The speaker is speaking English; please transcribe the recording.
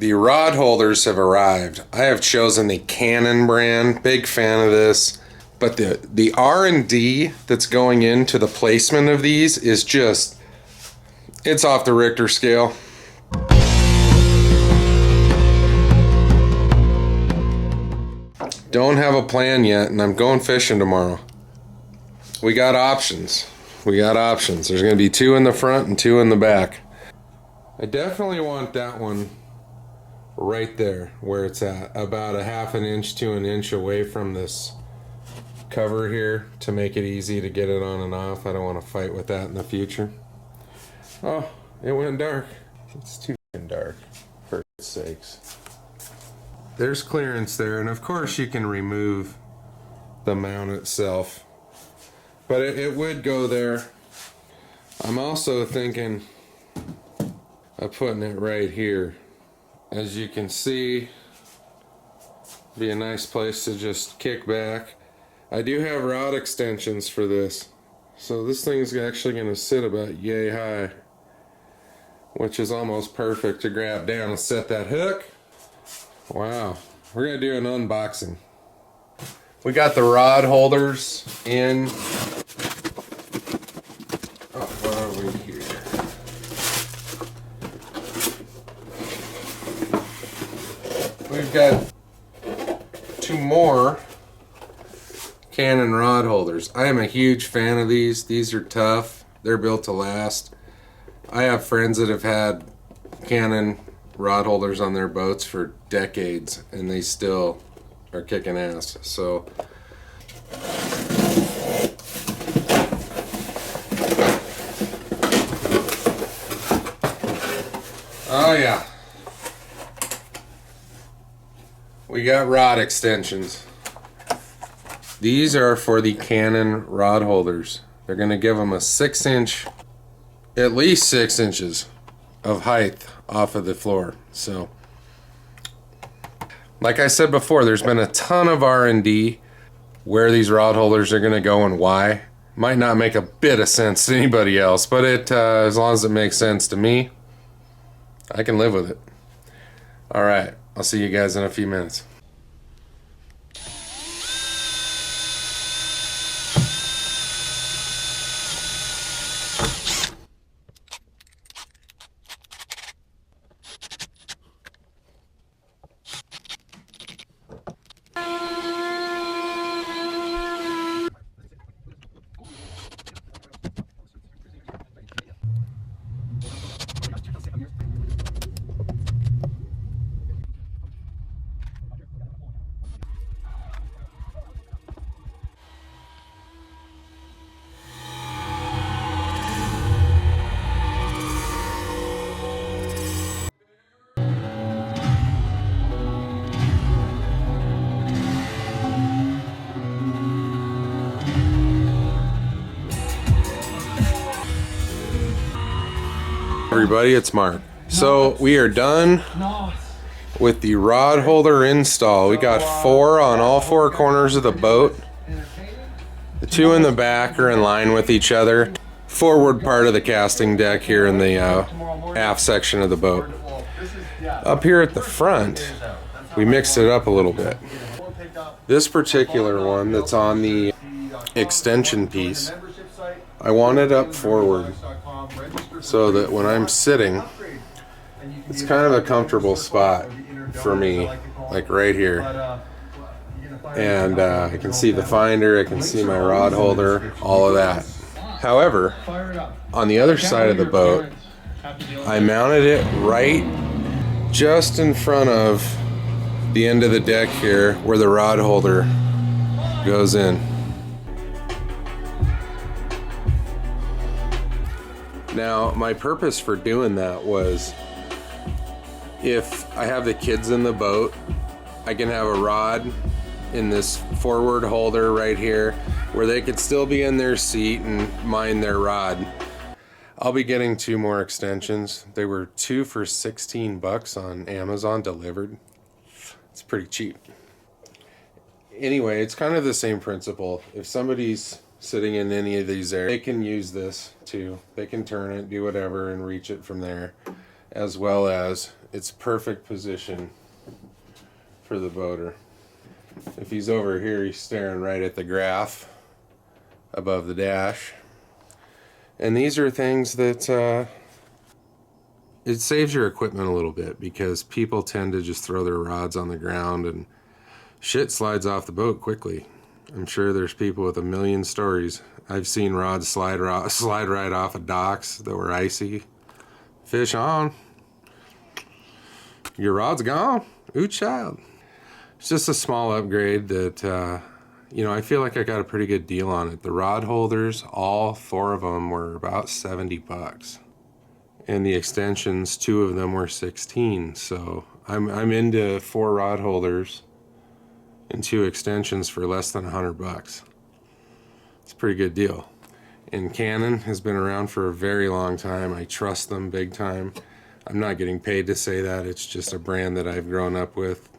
The rod holders have arrived. I have chosen the Canon brand. Big fan of this. But the R&D that's going into the placement of these is just, it's off the Richter scale. Don't have a plan yet, and I'm going fishing tomorrow. We got options. There's going to be 2 in the front and 2 in the back. I definitely want that one right there where it's at, about a ½ an inch to an inch away from this cover here to make it easy to get it on and off. I don't want to fight with that in the future. Oh, it went dark. It's too dark, for its sakes. There's clearance there, and of course you can remove the mount itself, but it would go there. I'm also thinking of putting it right here. As you can see, be a nice place to just kick back. I do have rod extensions for this, so this thing's actually going to sit about yay high, which is almost perfect to grab down and set that hook. Wow, we're going to do an unboxing. We got the rod holders in. Oh, what are we here? We've got 2 more Canon rod holders. I am a huge fan of these. These are tough. They're built to last. I have friends that have had Canon rod holders on their boats for decades, and they still are kicking ass. So oh yeah, we got rod extensions. These are for the Canon rod holders. They're going to give them a 6-inch, at least 6 inches of height off of the floor. So like I said before, there's been a ton of R&D where these rod holders are going to go and why. Might not make a bit of sense to anybody else, but as long as it makes sense to me, I can live with it. All right, I'll see you guys in a few minutes. Everybody, it's Mark. So we are done with the rod holder install. We got 4 on all 4 corners of the boat. The 2 in the back are in line with each other. Forward part of the casting deck here in the aft section of the boat. Up here at the front, we mixed it up a little bit. This particular one that's on the extension piece, I want it up forward so that when I'm sitting, it's kind of a comfortable spot for me, like right here. And I can see the finder, I can see my rod holder, all of that. However, on the other side of the boat, I mounted it right just in front of the end of the deck here where the rod holder goes in. Now, my purpose for doing that was if I have the kids in the boat, I can have a rod in this forward holder right here where they could still be in their seat and mind their rod. I'll be getting 2 more extensions. They were 2 for $16 on Amazon delivered. It's pretty cheap. Anyway, it's kind of the same principle. If somebody's sitting in any of these areas, they can use this too. They can turn it, do whatever, and reach it from there. As well as it's perfect position for the boater. If he's over here, he's staring right at the graph above the dash. And these are things that it saves your equipment a little bit, because people tend to just throw their rods on the ground and shit slides off the boat quickly. I'm sure there's people with a million stories. I've seen rods slide right off of docks that were icy. Fish on. Your rod's gone. Ooh, child. It's just a small upgrade that, you know, I feel like I got a pretty good deal on it. The rod holders, all 4 of them were about $70. And the extensions, 2 of them were 16. So I'm into 4 rod holders and 2 extensions for less than $100. It's a pretty good deal. And Canon has been around for a very long time. I trust them big time. I'm not getting paid to say that. It's just a brand that I've grown up with.